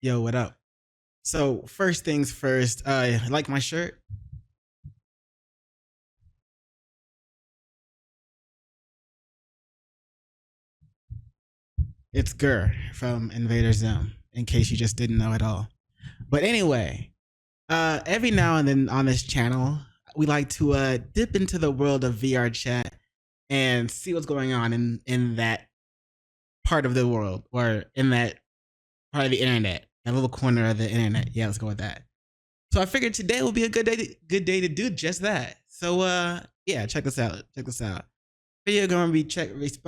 Yo, what up? So first things first, like my shirt? It's Gur from Invader Zim, in case you just didn't know at all. But anyway, every now and then on this channel, we like to dip into the world of VR chat and see what's going on in that part of the world, or in that part of the internet, a little corner of the internet. Yeah, let's go with that. So I figured today will be a good day to do just that. So yeah, check this out. Check this out. Video going to be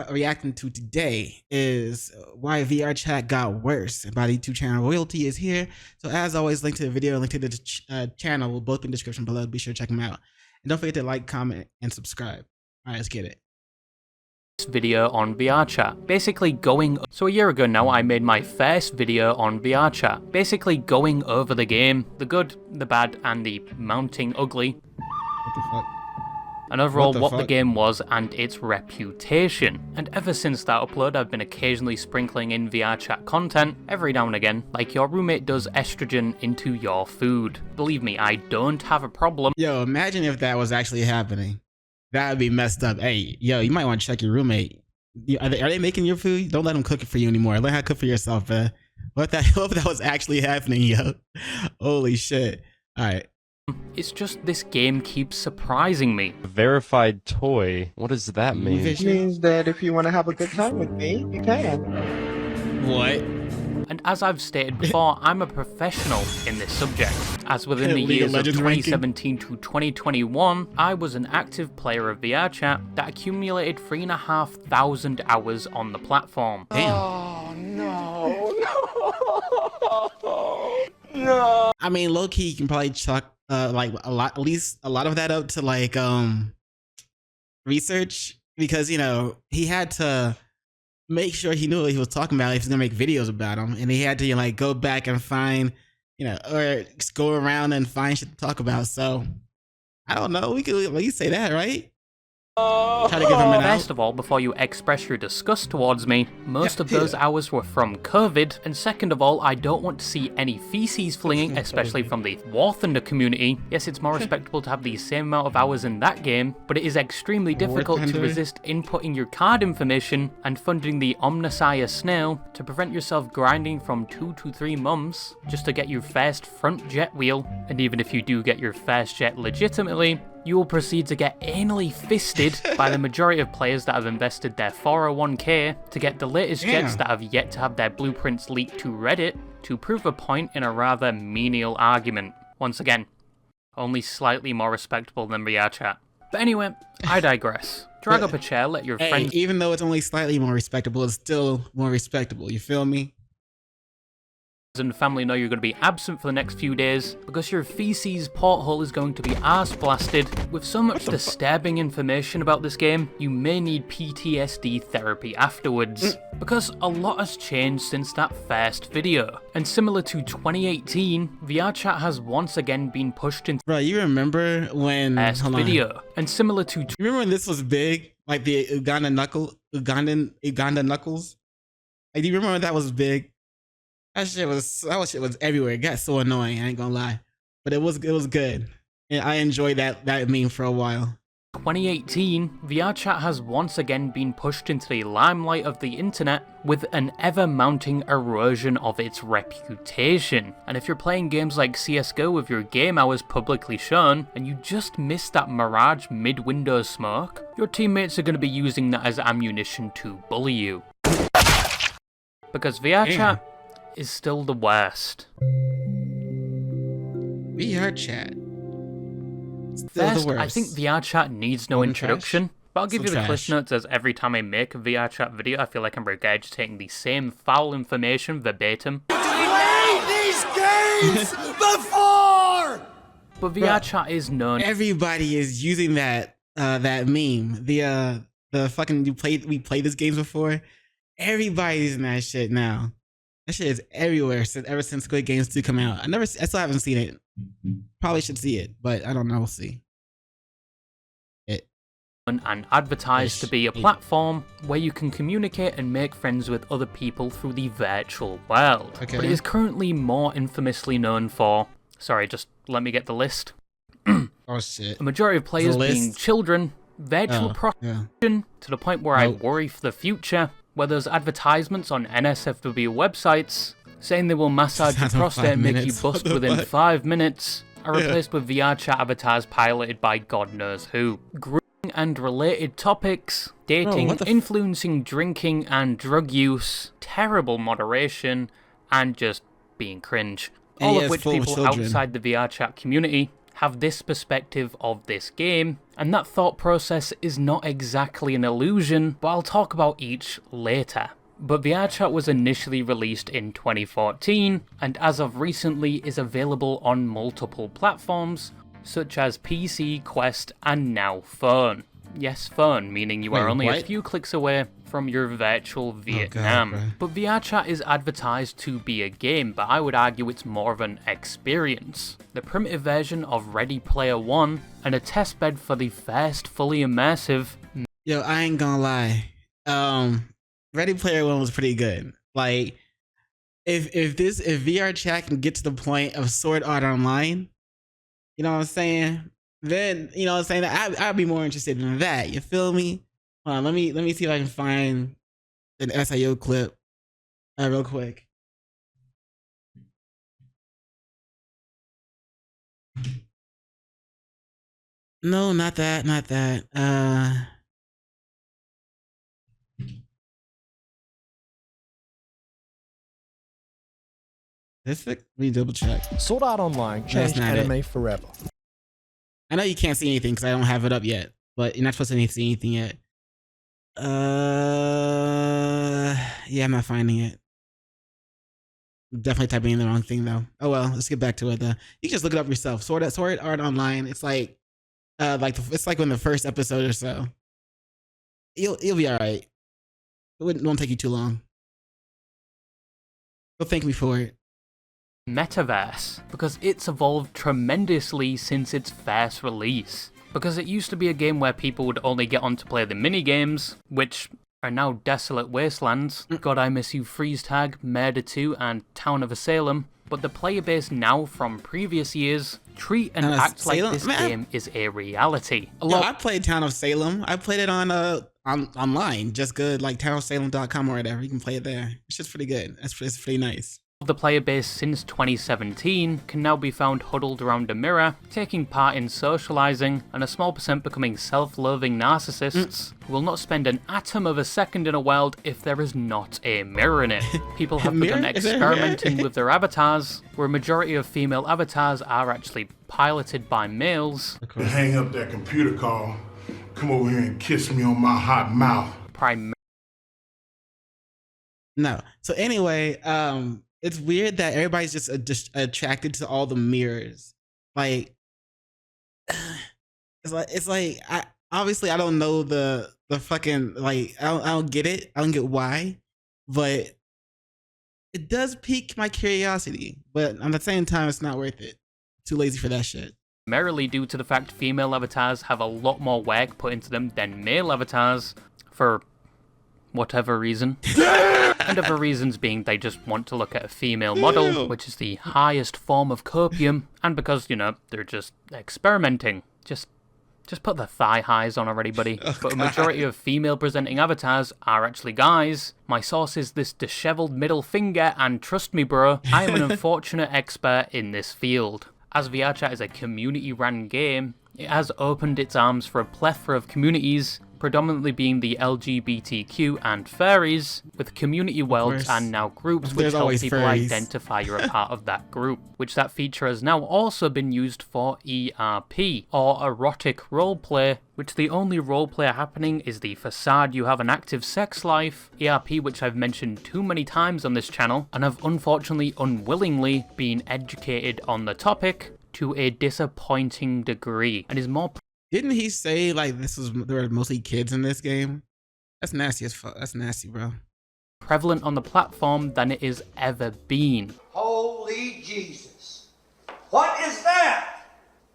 reacting to today is why VR chat got worse. And by the YouTube channel, royalty is here. So as always, link to the video, link to the channel will both be in the description below. Be sure to check them out. And don't forget to like, comment, and subscribe. All right, let's get it. Video on VR chat, basically so a year ago now I made my first video on VR chat, basically going over the game, the good, the bad, and the mounting ugly, What the fuck? and overall what the game was and its reputation. And ever since that upload I've been occasionally sprinkling in VR chat content every now and again, like your roommate does estrogen into your food. Believe me, I don't have a problem. Yo, imagine if that was actually happening. That would be messed up. Hey, yo, you might want to check your roommate. Are they making your food? Don't let them cook it for you anymore. Learn how to cook for yourself, man. What if that was actually happening, yo? Holy shit. All right. It's just this game keeps surprising me. Verified toy? What does that mean? It means that if you want to have a good time with me, you can. What? And as I've stated before, I'm a professional in this subject, as within the League of years of Legends ranking. 2017 to 2021, I was an active player of VR chat that accumulated 3,500 hours on the platform. Damn. Oh, no. No. I mean, low key, you can probably chalk like at least a lot of that up to like research, because you know he had to make sure he knew what he was talking about if he's gonna make videos about him, and he had to like go back and find, you know, or just go around and find shit to talk about. So I don't know, we could at least say that, right? Try to give him an First out. of all, before you express your disgust towards me, most of those hours were from COVID, and second of all, I don't want to see any feces flinging, especially from the War Thunder community. Yes, it's more respectable to have the same amount of hours in that game, but it is extremely difficult to Thunder? resist inputting your card information and funding the Omnissiah snail to prevent yourself grinding from 2 to 3 months just to get your first front jet wheel, and even if you do get your first jet legitimately, you will proceed to get anally fisted by the majority of players that have invested their 401k to get the latest jets that have yet to have their blueprints leaked to Reddit to prove a point in a rather menial argument. Once again, only slightly more respectable than VR chat. But anyway, I digress. Drag up a chair, let your Hey, friends even though it's only slightly more respectable, it's still more respectable. You feel me? and family know you're going to be absent for the next few days because your feces porthole is going to be arse blasted with so much disturbing information about this game you may need PTSD therapy afterwards, because a lot has changed since that first video, and similar to 2018, VR chat has once again been pushed into Bro, you remember when first hold on. video, and similar to You remember when this was big? Like the Uganda knuckles? Like, do you remember when that was big? That shit was everywhere. It got so annoying, I ain't gonna lie. But it was good. And I enjoyed that meme for a while. 2018, VR chat has once again been pushed into the limelight of the internet with an ever-mounting erosion of its reputation. And if you're playing games like CSGO with your game hours publicly shown, and you just missed that Mirage mid-window smoke, your teammates are going to be using that as ammunition to bully you. Because VR chat is still the worst. VR chat. Still First, the worst. I think VR chat needs no Golden introduction, trash? but I'll give Still you the trash. cliff notes, as every time I make a VR chat video, I feel like I'm regurgitating the same foul information verbatim. Played these games before! But VR chat is known Everybody is using that meme. The fucking we played these games before. Everybody's using that shit now. That shit is everywhere ever since Squid Games 2 come out. I still haven't seen it. Probably should see it, but I don't know. We'll see. and advertised to be a platform where you can communicate and make friends with other people through the virtual world. Okay. But it is currently more infamously known for... Sorry, just let me get the list. Oh shit. A majority of players being children, virtual prostitution, to the point where I worry for the future, where there's advertisements on NSFW websites saying they will massage your prostate and make you bust within 5 minutes, are replaced with VR chat avatars piloted by God knows who. Grooming and related topics, dating, influencing drinking and drug use, terrible moderation, and just being cringe. All of which people outside the VR chat community have this perspective of this game, and that thought process is not exactly an illusion, but I'll talk about each later. But VRChat was initially released in 2014, and as of recently is available on multiple platforms, such as PC, Quest, and now phone. Yes, phone, meaning you are only a few clicks away from your virtual Vietnam. But VRChat is advertised to be a game, but I would argue it's more of an experience. The primitive version of Ready Player One, and a testbed for the first fully immersive... Yo, I ain't gonna lie. Ready Player One was pretty good. Like, if VRChat can get to the point of Sword Art Online, you know what I'm saying? Then, you know what I'm saying, I'd be more interested in that. You feel me? Hold on, let me see if I can find an SIO clip real quick. No, not that. This let me double check. Sword Art Online changed anime forever. I know you can't see anything because I don't have it up yet, but you're not supposed to see anything yet. Yeah, I'm not finding it. Definitely typing in the wrong thing though. Oh well, let's get back to it though. You can just look it up yourself. Sword Art Online. It's like it's like in the first episode or so. You'll be all right. It won't take you too long. Well, thank me for it. Metaverse, because it's evolved tremendously since its first release. Because it used to be a game where people would only get on to play the mini-games, which are now desolate wastelands. God I Miss You Freeze Tag, Murder 2, and Town of Salem. But the player base now from previous years treat and act like this game is a reality. I played Town of Salem. I played it on online, just good, like townofsalem.com or whatever. You can play it there. It's just pretty good. It's pretty nice. The player base since 2017 can now be found huddled around a mirror, taking part in socializing, and a small percent becoming self-loathing narcissists who will not spend an atom of a second in a world if there is not a mirror in it. People have begun experimenting with their avatars, where a majority of female avatars are actually piloted by males. Hang up that computer call. Come over here and kiss me on my hot mouth. No. So anyway, it's weird that everybody's just attracted to all the mirrors. Like, it's like I don't know the fucking, like, I don't get it. I don't get why, but it does pique my curiosity. But at the same time, it's not worth it. Too lazy for that shit. Primarily due to the fact female avatars have a lot more work put into them than male avatars, for whatever reason. And other reasons being they just want to look at a female model, which is the highest form of copium, and because, you know, they're just experimenting. Just put the thigh highs on already, buddy. But a majority of female presenting avatars are actually guys. My source is this disheveled middle finger, and trust me bro, I am an unfortunate expert in this field. As VRChat is a community-run game, it has opened its arms for a plethora of communities, predominantly being the LGBTQ and furries, with community worlds and now groups which help people identify you're a part of that group, which that feature has now also been used for ERP, or erotic roleplay, which the only roleplay happening is the facade you have an active sex life, ERP which I've mentioned too many times on this channel, and have unfortunately unwillingly been educated on the topic to a disappointing degree, and is more... Didn't he say like there were mostly kids in this game? That's nasty as fuck. That's nasty, bro. Prevalent on the platform than it has ever been. Holy Jesus. What is that?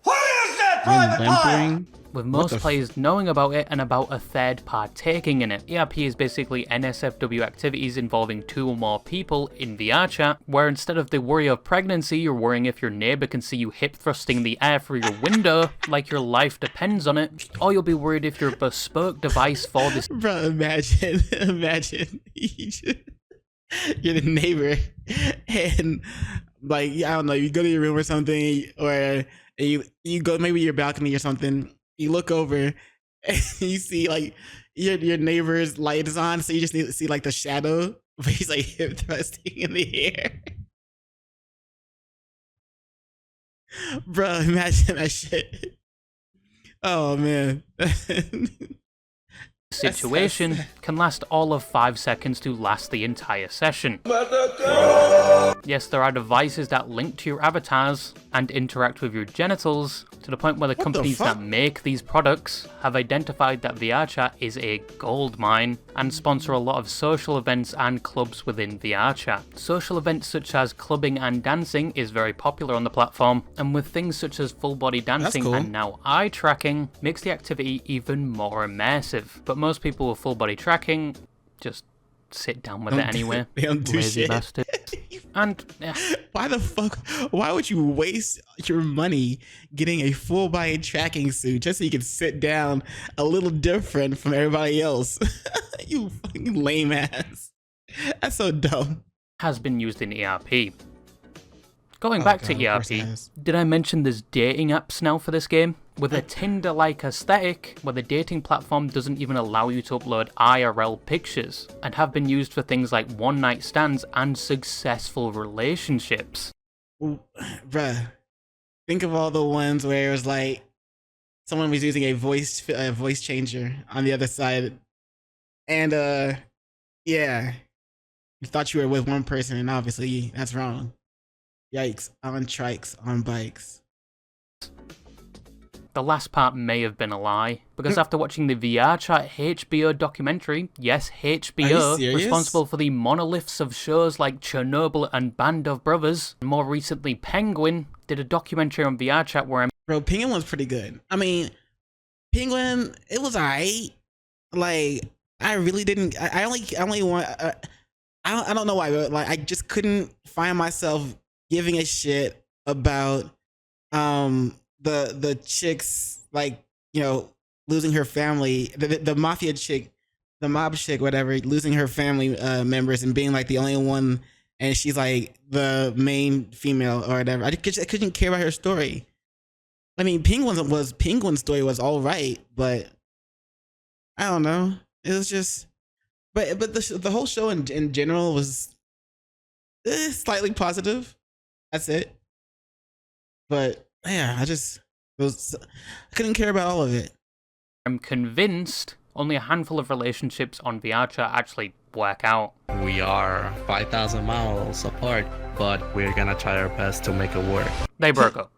What is that, Private Pile? with most players knowing about it and about a third partaking in it. ERP is basically NSFW activities involving 2 or more people in VR chat, where instead of the worry of pregnancy, you're worrying if your neighbor can see you hip thrusting the air through your window like your life depends on it, or you'll be worried if your bespoke device for this. Bro, imagine you're the neighbor and like, I don't know, you go to your room or something, or you go maybe your balcony or something, you look over and you see like your neighbor's light is on, so you just need to see like the shadow, but he's like hip thrusting in the air. Bro, imagine that shit. Oh man. Situation can last all of 5 seconds to last the entire session. Yes, there are devices that link to your avatars and interact with your genitals, to the point where the companies that make these products have identified that VR chat is a gold mine and sponsor a lot of social events and clubs within VR chat. Social events such as clubbing and dancing is very popular on the platform, and with things such as full body dancing and now eye tracking makes the activity even more immersive. But most people with full body tracking just sit down with it anyway. They don't do shit. Bastards. And why the fuck? Why would you waste your money getting a full body tracking suit just so you can sit down a little different from everybody else? You fucking lame ass. That's so dumb. Has been used in ERP. Going back to ERP, did I mention there's dating apps now for this game? With a Tinder-like aesthetic, where the dating platform doesn't even allow you to upload IRL pictures, and have been used for things like one-night stands and successful relationships. Bruh, think of all the ones where it was like, someone was using a voice changer on the other side, and yeah, you thought you were with one person, and obviously that's wrong. Yikes, on trikes, on bikes. The last part may have been a lie, because after watching the VR Chat HBO documentary, yes, HBO, responsible for the monoliths of shows like Chernobyl and Band of Brothers, and more recently Penguin, did a documentary on VR Chat where Bro, Penguin was pretty good. I mean, Penguin, it was alright. Like, I really didn't, I only want, I don't know why, but like, I just couldn't find myself giving a shit about, the chicks, like, you know, losing her family, the mafia chick, the mob chick, whatever, losing her family members and being like the only one, and she's like the main female or whatever. I couldn't care about her story. I mean, Penguin's story was all right, but I don't know. It was just, but the whole show in general was slightly positive. That's it. But yeah, I couldn't care about all of it. I'm convinced only a handful of relationships on VR Chat actually work out. We are 5,000 miles apart, but we're gonna try our best to make it work. They broke up.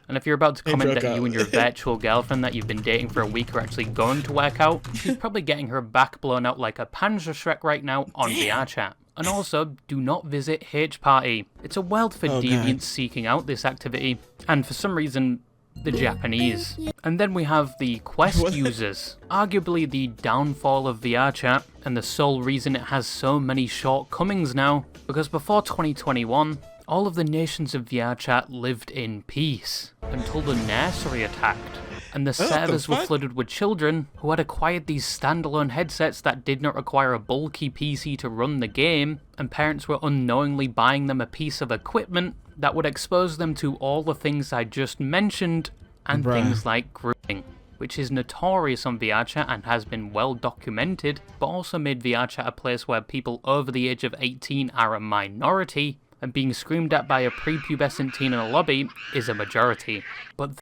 And if you're about to comment that you and your virtual girlfriend that you've been dating for a week are actually going to work out, she's probably getting her back blown out like a Panzer Shrek right now on VR Chat. And also, do not visit H Party. It's a world for deviants seeking out this activity, and for some reason, the Japanese. And then we have the Quest users, arguably the downfall of VR Chat, and the sole reason it has so many shortcomings now, because before 2021, all of the nations of VR Chat lived in peace, until the nursery attacked. And the servers were flooded with children who had acquired these standalone headsets that did not require a bulky PC to run the game, and parents were unknowingly buying them a piece of equipment that would expose them to all the things I just mentioned, and things like grooming, which is notorious on VR Chat and has been well documented, but also made VR Chat a place where people over the age of 18 are a minority, and being screamed at by a prepubescent teen in a lobby is a majority. But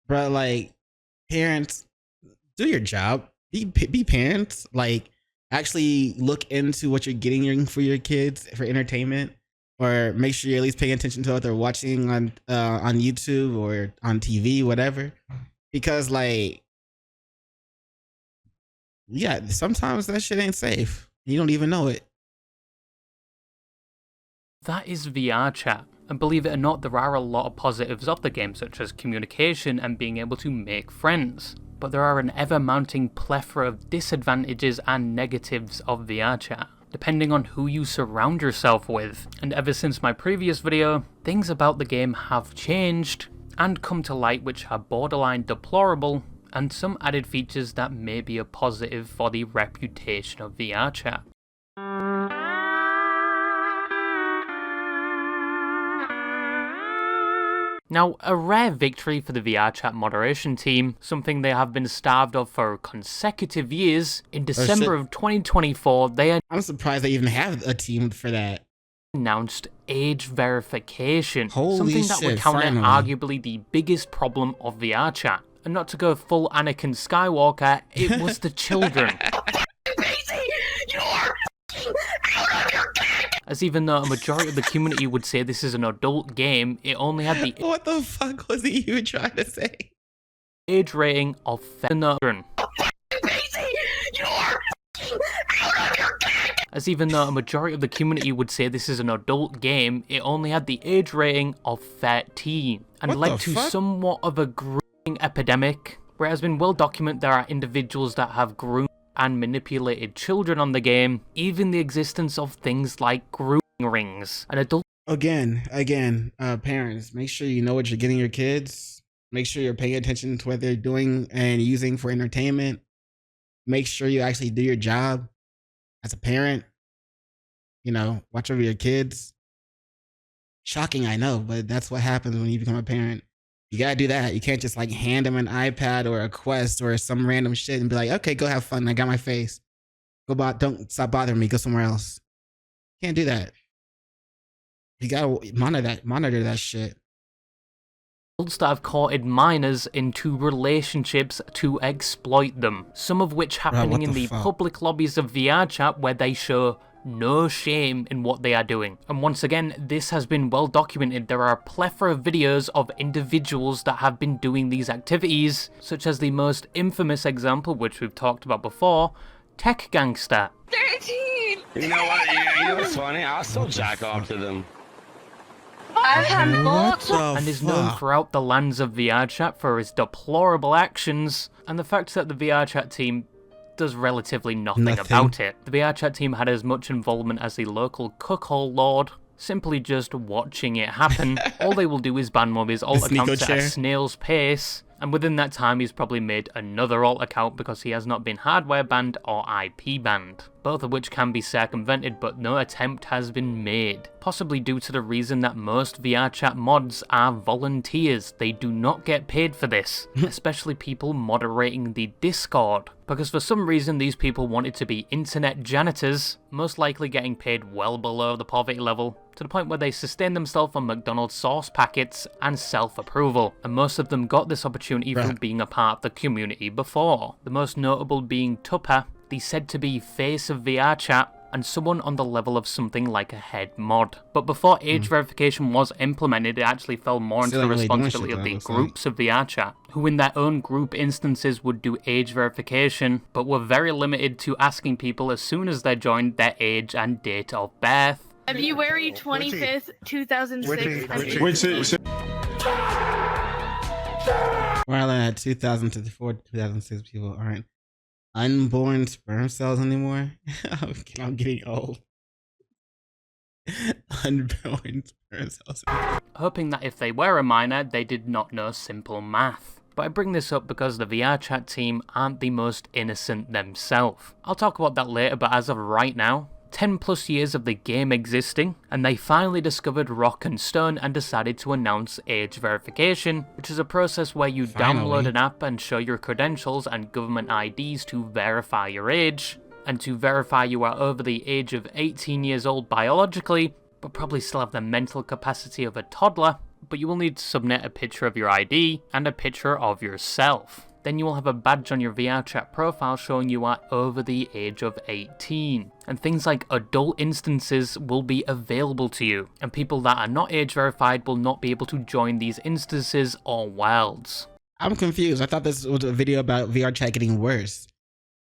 bro, like, parents, do your job. Be parents. Like, actually look into what you're getting for your kids for entertainment, or make sure you're at least paying attention to what they're watching on YouTube or on TV, whatever. Because, like, yeah, sometimes that shit ain't safe. You don't even know it. that is VR Chat. And believe it or not, there are a lot of positives of the game, such as communication and being able to make friends. But there are an ever-mounting plethora of disadvantages and negatives of VR chat, depending on who you surround yourself with. And ever since my previous video, things about the game have changed and come to light which are borderline deplorable, and some added features that may be a positive for the reputation of VR chat. Now, a rare victory for the VR chat moderation team, something they have been starved of for consecutive years. In December of 2024, I'm surprised they even have a team for that. Announced age verification, Holy something that would shit, counter finally. arguably the biggest problem of VR chat. And not to go full Anakin Skywalker, it was the children. As even though a majority of the community would say this is an adult game, it only had the What the fuck was it you were trying to say? age rating of children. As even though a majority of the community would say this is an adult game, it only had the age rating of 13, and What led the to fuck? somewhat of a growing epidemic, where it has been well documented there are individuals that have groomed and manipulated children on the game, even the existence of things like grooming rings. An adult Again, parents, make sure you know what you're getting your kids. Make sure you're paying attention to what they're doing and using for entertainment. Make sure you actually do your job as a parent. You know, watch over your kids. Shocking, I know, but that's what happens when you become a parent. You gotta do that. You can't just like hand them an iPad or a Quest or some random shit and be like, okay, go have fun. I got my face. Don't stop bothering me. Go somewhere else. Can't do that. You gotta monitor that shit. adults that have courted minors into relationships to exploit them, some of which happening what in the the fuck? public lobbies of VR chat where they show no shame in what they are doing. And once again, this has been well documented. There are a plethora of videos of individuals that have been doing these activities, such as the most infamous example, which we've talked about before, Tech Gangster. 13! You know what? You know what's funny? I'll still jack off to them. I've had What multiple. the And is known fuck? throughout the lands of VR chat for his deplorable actions, and the fact that the VR chat team does relatively nothing about it. The VR chat team had as much involvement as the local cuckold lord, simply just watching it happen. All they will do is ban mob his alt The Sneeko accounts at a chair. snail's pace, and within that time he's probably made another alt account because he has not been hardware banned or IP banned, both of which can be circumvented, but no attempt has been made, possibly due to the reason that most VR chat mods are volunteers. They do not get paid for this, especially people moderating the Discord, because for some reason these people wanted to be internet janitors, most likely getting paid well below the poverty level, to the point where they sustain themselves on McDonald's sauce packets and self-approval, and most of them got this opportunity through Right. being a part of the community before, the most notable being Tupper, the said to be face of VR chat, and someone on the level of something like a head mod. But before age verification was implemented, it actually fell more into Still the ain't really doing responsibility shit, of though, the looks like. groups of VR chat, who in their own group instances would do age verification, but were very limited to asking people as soon as they joined their age and date of birth. February 25th, 2006. Which is While at 2004, 2006 people aren't unborn sperm cells anymore. I'm getting old. Unborn sperm cells. Hoping that if they were a minor, they did not know simple math. But I bring this up because the VR chat team aren't the most innocent themselves. I'll talk about that later, but as of right now, 10 plus years of the game existing, and they finally discovered Rock and Stone and decided to announce age verification, which is a process where you Finally. download an app and show your credentials and government IDs to verify your age, and to verify you are over the age of 18 years old biologically, but probably still have the mental capacity of a toddler, but you will need to submit a picture of your ID and a picture of yourself. Then you will have a badge on your VR chat profile showing you are over the age of 18. And things like adult instances will be available to you, and people that are not age verified will not be able to join these instances or worlds. I'm confused. I thought this was a video about VR chat getting worse.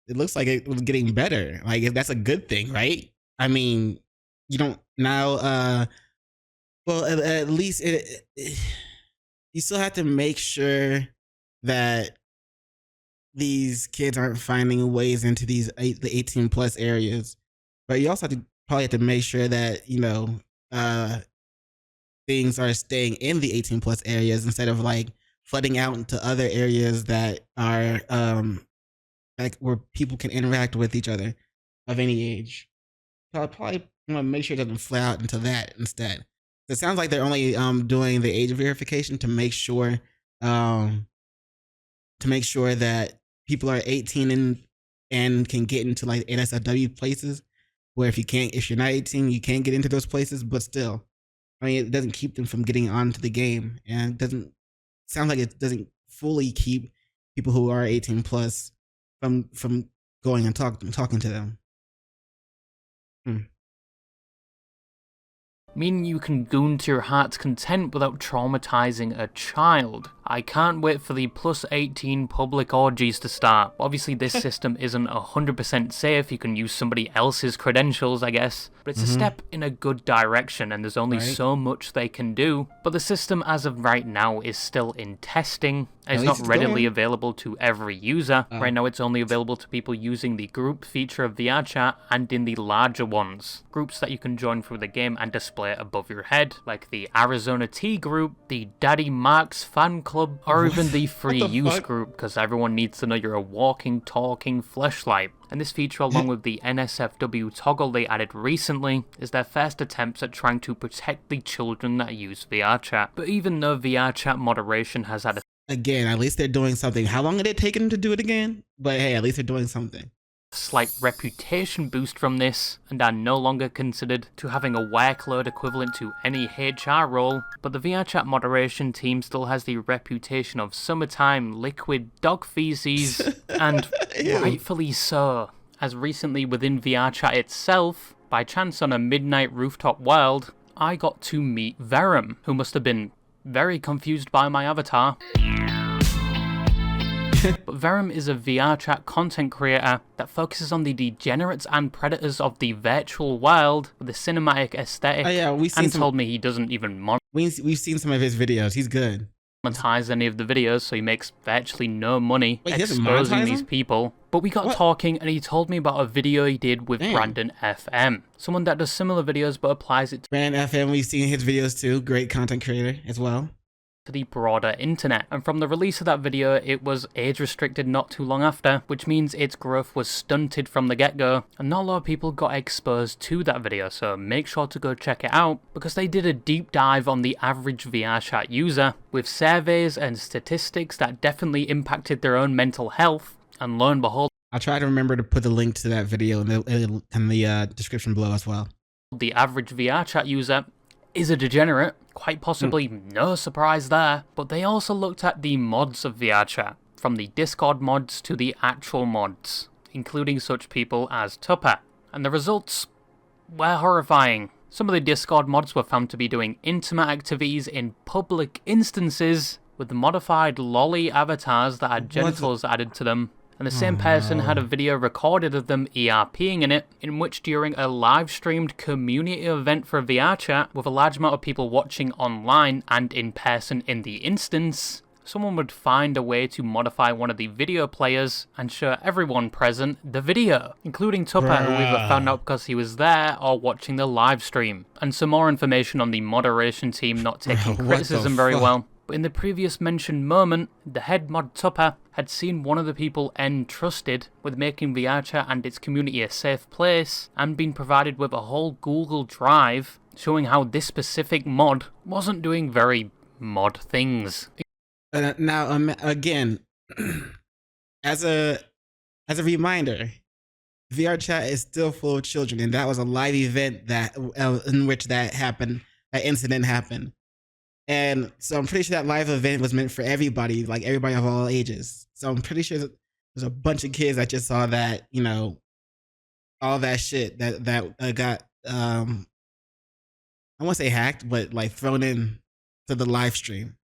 It looks like it was getting better. Like that's a good thing, right? I mean, you don't now. Well, at least you still have to make sure that these kids aren't finding ways into the 18 plus areas, but you also probably have to make sure that uh, things are staying in the 18 plus areas instead of like flooding out into other areas that are like where people can interact with each other of any age. So I'll probably make sure it doesn't flood out into that instead. It sounds like they're only doing the age verification um, to make sure that people are 18 and can get into like NSFW places. Where if you're not 18, you can't get into those places. But still, I mean, it doesn't keep them from getting onto the game, and it doesn't sound like it doesn't fully keep people who are 18 plus from going and talking to them. Meaning you can goon to your heart's content without traumatizing a child. I can't wait for the plus 18 public orgies to start. Obviously this system isn't 100% safe, you can use somebody else's credentials I guess, but it's a step in a good direction and there's only so much they can do. But the system as of right now is still in testing, and it's not readily available to every user. Right now it's only available to people using the group feature of VRChat and in the larger ones. Groups that you can join through the game and display above your head, like the Arizona Tea group, the Daddy Marks fan club, or even the free use group, because everyone needs to know you're a walking, talking fleshlight. And this feature, along with the NSFW toggle they added recently, is their first attempts at trying to protect the children that use VRChat. But even though VRChat moderation has had again, at least they're doing something. How long did it take them to do it again? But hey, at least they're doing something. Slight reputation boost from this, and are no longer considered to having a workload equivalent to any HR role, but the VRChat moderation team still has the reputation of summertime liquid dog feces, and rightfully so, as recently within VRChat itself, by chance on a midnight rooftop world, I got to meet Verum, who must have been very confused by my avatar. But Verum is a VRChat content creator that focuses on the degenerates and predators of the virtual world with a cinematic aesthetic. Oh yeah, and told me he doesn't even we've seen some of his videos. He's good. Monetize any of the videos, so he makes virtually no money exposing these people. But we got talking and he told me about a video he did with Brandon FM, someone that does similar videos but applies it to Brandon FM. We've seen his videos too. Great content creator as well. To the broader internet, and from the release of that video it was age restricted not too long after, which means its growth was stunted from the get-go, and not a lot of people got exposed to that video, so make sure to go check it out because they did a deep dive on the average VRChat user with surveys and statistics that definitely impacted their own mental health, and lo and behold, I'll try to remember to put the link to that video in the description below as well. The average VRChat user is a degenerate, quite possibly no surprise there, but they also looked at the mods of VRChat, from the Discord mods to the actual mods, including such people as Tupper, and the results were horrifying. Some of the Discord mods were found to be doing intimate activities in public instances with modified lolly avatars that had genitals added to them. And the same person had a video recorded of them ERPing in it, in which during a live-streamed community event for VRChat, with a large amount of people watching online and in person in the instance, someone would find a way to modify one of the video players and show everyone present the video, including Tupper, who either found out because he was there or watching the live stream. And some more information on the moderation team not taking criticism very well. But in the previous mentioned moment, the head mod Tupper had seen one of the people entrusted with making VRChat and its community a safe place, and been provided with a whole Google Drive showing how this specific mod wasn't doing very mod things. Now, again, as a reminder, VRChat is still full of children, and that was a live event that in which that incident happened. And so I'm pretty sure that live event was meant for everybody, like everybody of all ages. So I'm pretty sure there's a bunch of kids that just saw that, all that shit that got, I won't say hacked, but like thrown in to the live stream.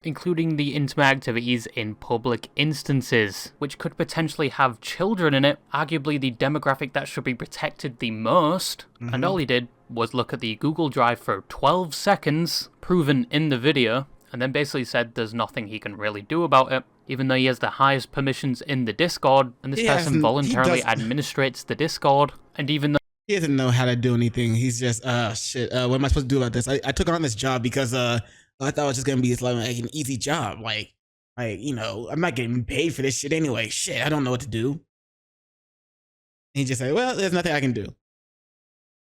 including the intimate activities in public instances, which could potentially have children in it, arguably the demographic that should be protected the most. And all he did was look at the Google Drive for 12 seconds, proven in the video, and then basically said there's nothing he can really do about it, even though he has the highest permissions in the Discord, and this person voluntarily administrates the Discord, and even though he doesn't know how to do anything, he's just, shit, what am I supposed to do about this? I took on this job because, I thought it was just gonna be like an easy job. Like, you know, I'm not getting paid for this shit anyway. Shit, I don't know what to do. And he just said, well, there's nothing I can do.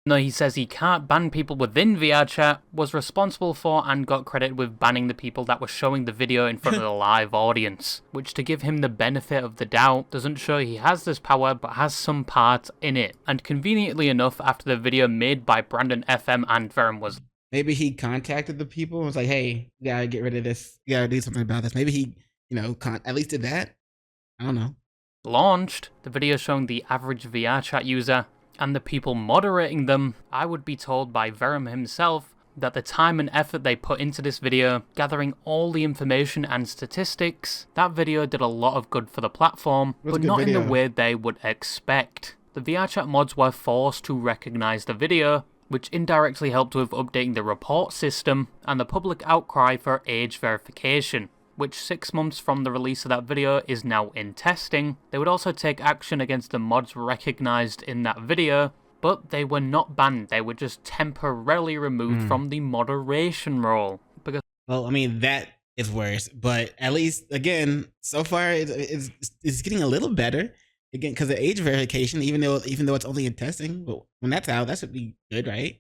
No, he says he can't ban people within VRChat, was responsible for and got credited with banning the people that were showing the video in front of the live audience, which, to give him the benefit of the doubt, doesn't show he has this power but has some part in it. And conveniently enough, after the video made by Brandon FM and Verum was maybe he contacted the people and was like, hey, you gotta get rid of this, you gotta do something about this. Maybe he, you know, at least did that. I don't know. Launched, the video showing the average VRChat user and the people moderating them, I would be told by Verum himself that the time and effort they put into this video, gathering all the information and statistics, that video did a lot of good for the platform, but not in the way they would expect. The VRChat mods were forced to recognize the video, which indirectly helped with updating the report system and the public outcry for age verification, which 6 months from the release of that video is now in testing. They would also take action against the mods recognized in that video, but they were not banned, they were just temporarily removed from the moderation role. Because, well, I mean, that is worse, but at least, again, so far it's getting a little better. Again, because of age verification, even though it's only in testing, but when that's out, that should be good, right?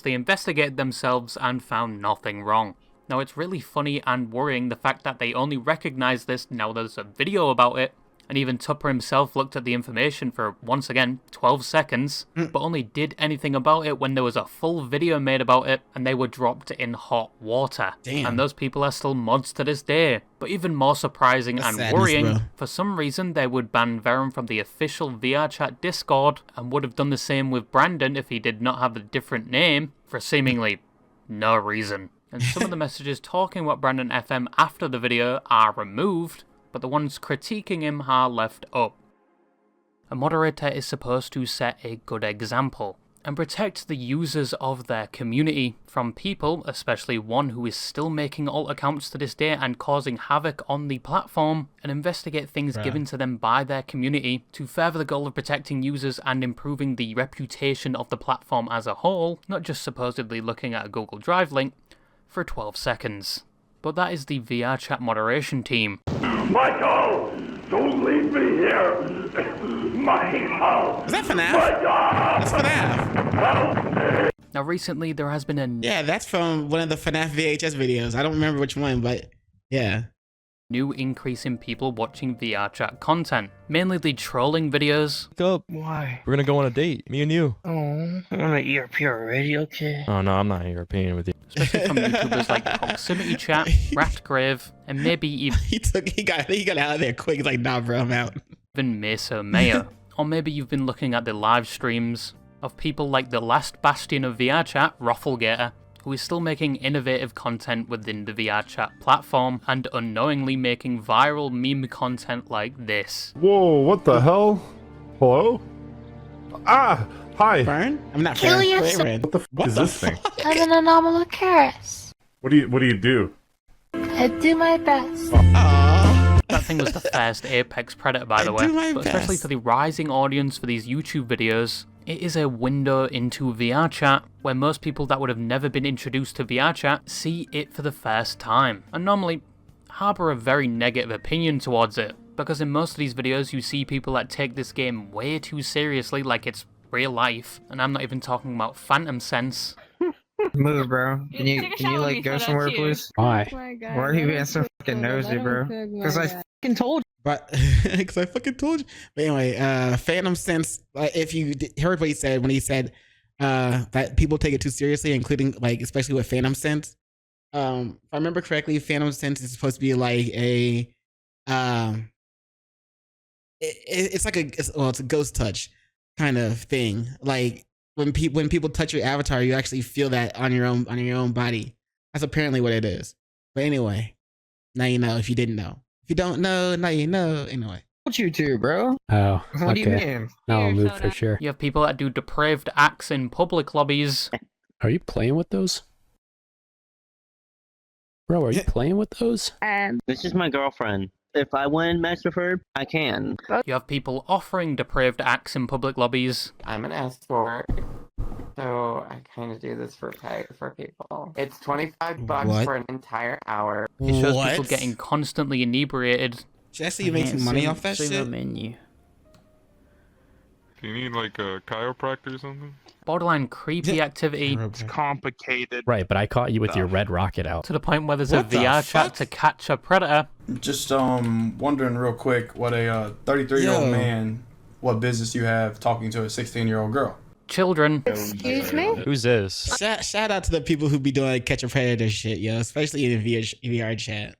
they investigated themselves and found nothing wrong. Now, it's really funny and worrying the fact that they only recognize this now there's a video about it, and even Tupper himself looked at the information for, once again, 12 seconds, but only did anything about it when there was a full video made about it, and they were dropped in hot water. Damn. And those people are still mods to this day. But even more surprising That's and sadness, worrying, bro. for some reason they would ban Verum from the official VRChat Discord, and would have done the same with Brandon if he did not have a different name, for seemingly no reason. And some of the messages talking about Brandon FM after the video are removed, but the ones critiquing him are left up. A moderator is supposed to set a good example and protect the users of their community from people, especially one who is still making alt accounts to this day and causing havoc on the platform, and investigate things given to them by their community to further the goal of protecting users and improving the reputation of the platform as a whole, not just supposedly looking at a Google Drive link for 12 seconds. But that is the VRChat moderation team. Michael! Don't leave me here! Michael! Is that FNAF? That's FNAF. Help me! Now recently there has been a Yeah, that's from one of the FNAF VHS videos. I don't remember which one, but yeah. new increase in people watching VRChat content, mainly the trolling videos. Wake up. Why? We're gonna go on a date, me and you. Oh, I'm an ERP already, okay. Oh no, I'm not European with you. Especially from YouTubers like Proximity Chat, Ratgrave, and maybe he got out of there quick. He's like, nah, bro, I'm out. even Mesa Mayor. Or maybe you've been looking at the live streams of people like the last bastion of VRChat, Rafflegator, who is still making innovative content within the VRChat platform and unknowingly making viral meme content like this. Whoa, what the hell? Hello? Ah, hi. Fern? I'm not Kill Fern. yourself. Fern. What the f is this thing? I'm an anomalocaris. What do you do? I do my best. Aww. That thing was the first Apex Predator, by the I way. do my But especially best. for the rising audience for these YouTube videos, it is a window into VRChat, where most people that would have never been introduced to VRChat see it for the first time, and normally harbour a very negative opinion towards it, because in most of these videos you see people that take this game way too seriously like it's real life, and I'm not even talking about Phantom Sense. Move, bro. Can you like go somewhere, please? Why? Why are you being so fucking nosy, bro? Because I fucking told you. But because I fucking told you. But anyway, Phantom Sense. If you heard what he said when he said that people take it too seriously, including like especially with Phantom Sense. If I remember correctly, Phantom Sense is supposed to be like a it's like it's a ghost touch kind of thing. Like when people touch your avatar, you actually feel that on your own body. That's apparently what it is. But anyway, Now you know if you didn't know. If you don't know, now you know. Anyway. What you do, bro? Oh, What do you mean? Now I'll move for sure. You have people that do depraved acts in public lobbies. Are you playing with those? Bro, are you playing with those? This is my girlfriend. If I want to mess with her, I can. You have people offering depraved acts in public lobbies. I'm an escort, so I kind of do this for people. It's $25 for an entire hour. It shows people getting constantly inebriated. Should I see you making money off that shit? Menu. Do you need like a chiropractor or something? Borderline creepy activity. It's complicated. Right, but I caught you with your red rocket out. To the point where there's a VR chat to catch a predator. Just wondering real quick what a 33-year-old man, what business you have talking to a 16-year-old girl. Children. Excuse me? Who's this? Shout out to the people who be doing catch a predator shit, yo, especially in the VR chat.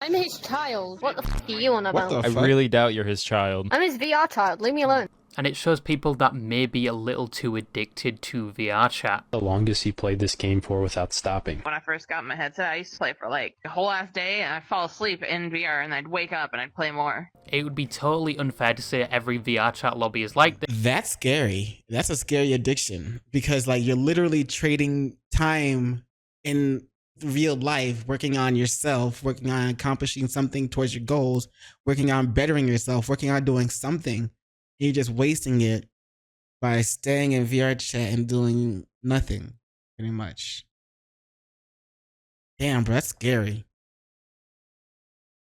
I'm his child. What the f are you on about? I really doubt you're his child. I'm his VR child. Leave me alone. And it shows people that may be a little too addicted to VR chat. The longest he played this game for without stopping. When I first got my headset, I used to play for like a whole ass day, and I'd fall asleep in VR, and I'd wake up and I'd play more. It would be totally unfair to say every VR chat lobby is like this. That's scary. That's a scary addiction because like you're literally trading time in real life, working on yourself, working on accomplishing something towards your goals, working on bettering yourself, working on doing something. You're just wasting it by staying in VR chat and doing nothing, pretty much. Damn, bro, that's scary.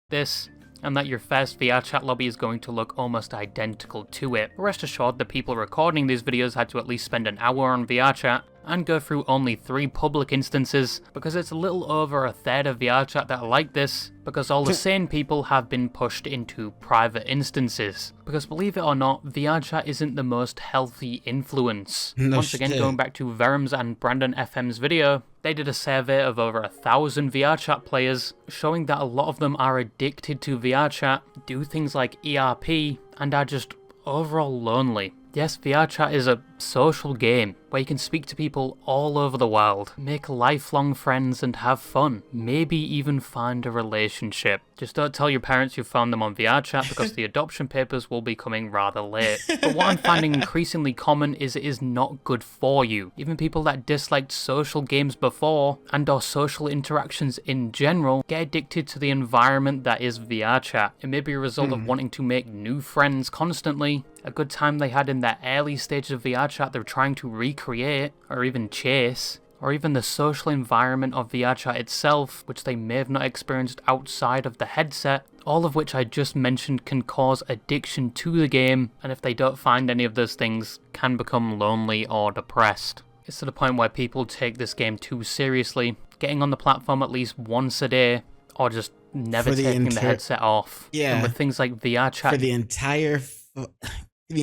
This, and that your first VR chat lobby is going to look almost identical to it. Rest assured, the people recording these videos had to at least spend an hour on VR chat and go through only 3 public instances, because it's a little over a third of VR chat that are like this, because all the sane people have been pushed into private instances. Because believe it or not, VR chat isn't the most healthy influence. Once again, going back to Verum's and Brandon FM's video, they did a survey of over 1,000 VR chat players, showing that a lot of them are addicted to VR chat, do things like ERP, and are just overall lonely. Yes, VR chat is a social game where you can speak to people all over the world, make lifelong friends and have fun, maybe even find a relationship. Just don't tell your parents you found them on VR chat because the adoption papers will be coming rather late. But what I'm finding increasingly common is it is not good for you. Even people that disliked social games before and or social interactions in general get addicted to the environment that is VR chat. It may be a result of wanting to make new friends constantly, a good time they had in their early stages of VR chat they're trying to recreate or even chase, or even the social environment of VR chat itself, which they may have not experienced outside of the headset, all of which I just mentioned can cause addiction to the game, and if they don't find any of those things, can become lonely or depressed. It's to the point where people take this game too seriously, getting on the platform at least once a day, or just never taking the headset off. Yeah. And with things like VR chat... For the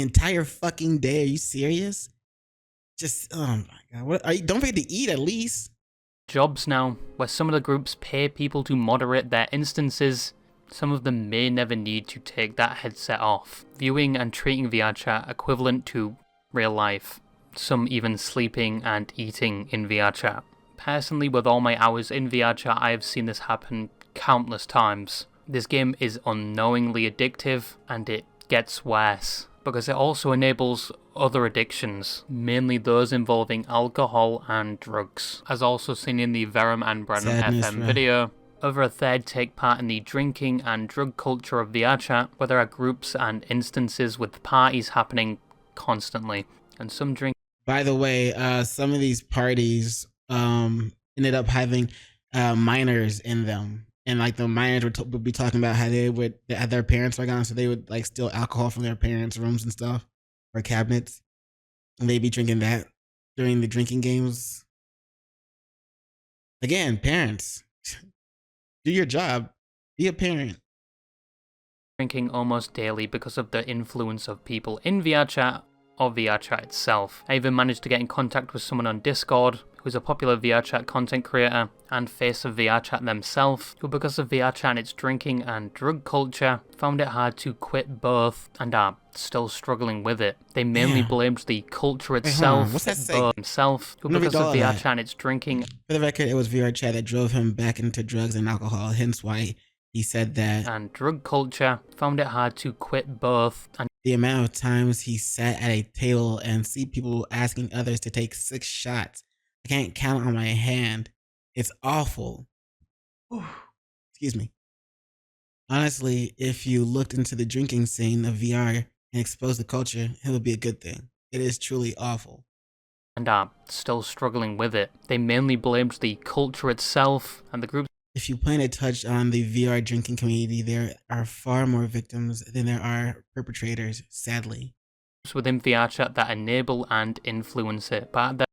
entire fucking day, are you serious? Just, oh my god, don't forget to eat at least. Jobs now, where some of the groups pay people to moderate their instances, some of them may never need to take that headset off, viewing and treating VR chat equivalent to real life, some even sleeping and eating in VR chat. Personally, with all my hours in VR chat, I have seen this happen countless times. This game is unknowingly addictive, and it gets worse, because it also enables other addictions, mainly those involving alcohol and drugs. As also seen in the Verum and Brandon FM video, over a third take part in the drinking and drug culture of VR chat, where there are groups and instances with parties happening constantly, and some drink. By the way, some of these parties ended up having minors in them. And like the minors would be talking about how they had their parents are gone, so they would like steal alcohol from their parents' rooms and stuff, or cabinets, and they'd be drinking that during the drinking games. Again, parents, do your job, be a parent. Drinking almost daily because of the influence of people in VR chat or VR chat itself. I even managed to get in contact with someone on Discord who's a popular VR chat content creator and face of VR chat themselves, who because of VR chat and its drinking and drug culture, found it hard to quit both and are still struggling with it. They mainly blamed the culture itself, himself, who because of VR chat and its drinking. For the record, it was VR chat that drove him back into drugs and alcohol, hence why He said that and drug culture found it hard to quit both, and the amount of times he sat at a table and see people asking others to take 6 shots, I can't count on my hand. It's awful. Excuse me. Honestly, if you looked into the drinking scene of VR and exposed the culture, it would be a good thing. It is truly awful. and are still struggling with it. They mainly blamed the culture itself and the groups. If you plan to touch on the VR drinking community, there are far more victims than there are perpetrators, sadly. Within VR chat that enable and influence it. But at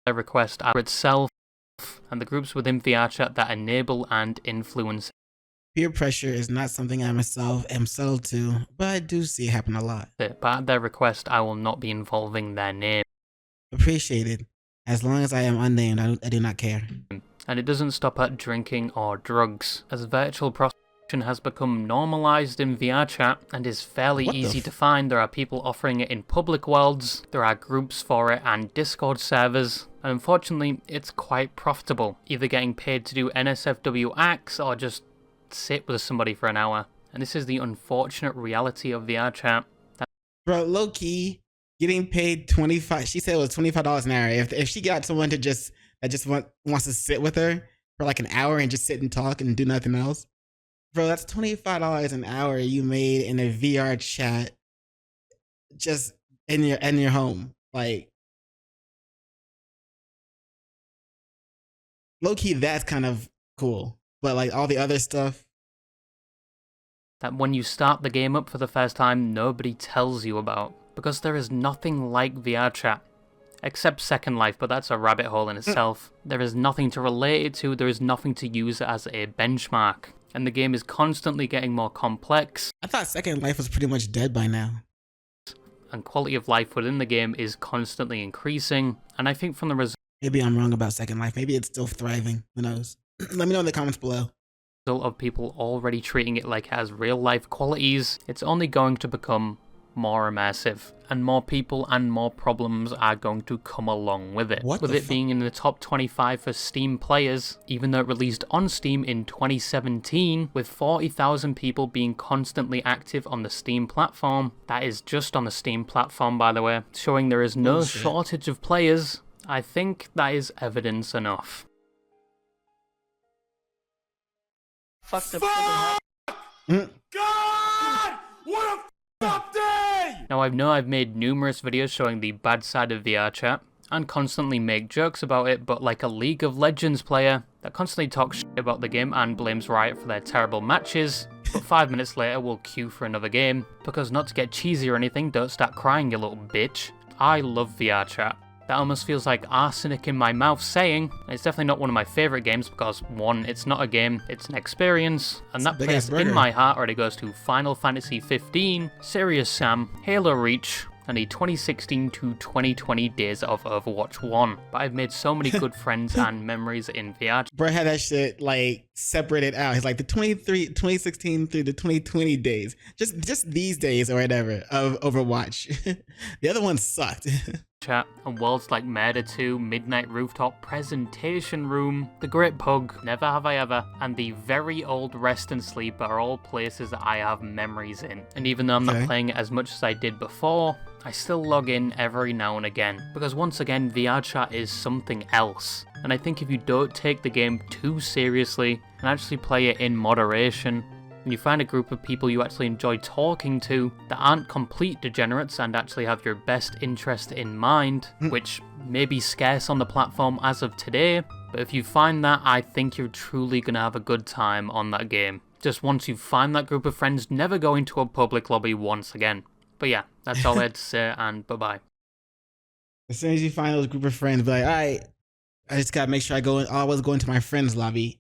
their request, itself and the groups within VR chat that enable and influence it. Peer pressure is not something I myself am subtle to, but I do see it happen a lot. But at their request, I will not be involving their name. Appreciated. As long as I am unnamed, I do not care. And it doesn't stop at drinking or drugs, as virtual prostitution has become normalized in VR chat and is fairly easy to find. There are people offering it in public worlds, there are groups for it and Discord servers, and unfortunately it's quite profitable, either getting paid to do NSFW acts or just sit with somebody for an hour. And this is the unfortunate reality of VR chat. Bro, low-key, getting paid 25, she said it was $25 an hour. If she got someone to wants to sit with her for like an hour and just sit and talk and do nothing else, bro, that's $25 an hour you made in a VR chat just in your home. Like, low-key, that's kind of cool. But like all the other stuff, that when you start the game up for the first time, nobody tells you about. Because there is nothing like VR chat. Except Second Life, but that's a rabbit hole in itself. There is nothing to relate it to, there is nothing to use as a benchmark. And the game is constantly getting more complex. I thought Second Life was pretty much dead by now. And quality of life within the game is constantly increasing. And I think from the result... Maybe I'm wrong about Second Life. Maybe it's still thriving. Who knows? Let me know in the comments below. Of people already treating it like it has real life qualities, it's only going to become more immersive, and more people and more problems are going to come along with it. With it being in the top 25 for Steam players, even though it released on Steam in 2017, with 40,000 people being constantly active on the Steam platform. That is just on the Steam platform, by the way, showing there is no shortage of players. I think that is evidence enough. Fucked up. God! What a up day! Now I know I've made numerous videos showing the bad side of VR chat, and constantly make jokes about it, but like a League of Legends player that constantly talks shit about the game and blames Riot for their terrible matches, but 5 minutes later will queue for another game, because not to get cheesy or anything, don't start crying you little bitch. I love VR chat. That almost feels like arsenic in my mouth saying, it's definitely not one of my favourite games because, one, it's not a game, it's an experience, and that place in my heart already goes to Final Fantasy 15, Serious Sam, Halo Reach, and the 2016 to 2020 days of Overwatch 1. But I've made so many good friends and memories in VR. Bro had that shit like separated out. He's like the 2016 through the 2020 days. Just these days or whatever of Overwatch. The other ones sucked. Chat and worlds like Murder 2, Midnight Rooftop, Presentation Room, The Great Pug, Never Have I Ever, and the very old Rest and Sleep are all places that I have memories in. And even though I'm not playing it as much as I did before, I still log in every now and again, because once again VR chat is something else. And I think if you don't take the game too seriously and actually play it in moderation, and you find a group of people you actually enjoy talking to that aren't complete degenerates and actually have your best interest in mind, which may be scarce on the platform as of today, but if you find that, I think you're truly gonna have a good time on that game. Just once you find that group of friends, never go into a public lobby once again. But yeah, that's all I had to say, and bye-bye. As soon as you find those group of friends, be like, alright, I just gotta make sure I always go into my friend's lobby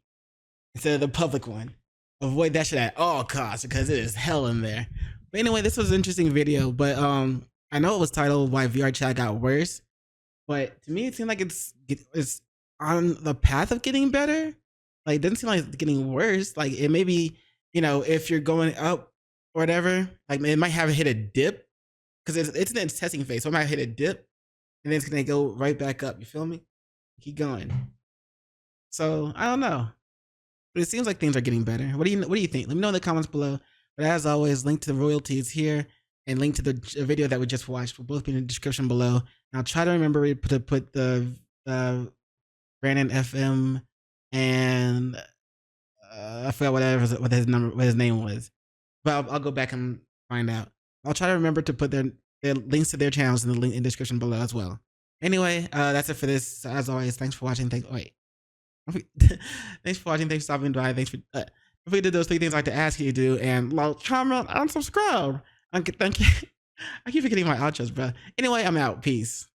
instead of the public one. Avoid that shit at all costs because it is hell in there. But anyway, this was an interesting video, but I know it was titled Why VR Chat Got Worse, but to me it seemed like it's on the path of getting better. Like, it doesn't seem like it's getting worse. Like, it may be, if you're going up or whatever, like it might have hit a dip because it's in its testing phase. So it might hit a dip and then it's gonna go right back up. You feel me? Keep going. So I don't know. But it seems like things are getting better. What do you think? Let me know in the comments below. But as always, link to the royalties here and link to the video that we just watched will both be in the description below. And I'll try to remember to put the Brandon FM and I forgot what his name was. But I'll go back and find out. I'll try to remember to put their links to their channels in the link in the description below as well. Anyway, that's it for this. As always, thanks for watching. Thanks for watching. Thanks for stopping by. Thanks for don't forget to do those 3 things I like to ask you to do, and like, comment, and subscribe. Thank you. I keep forgetting my outros, bro. Anyway, I'm out. Peace.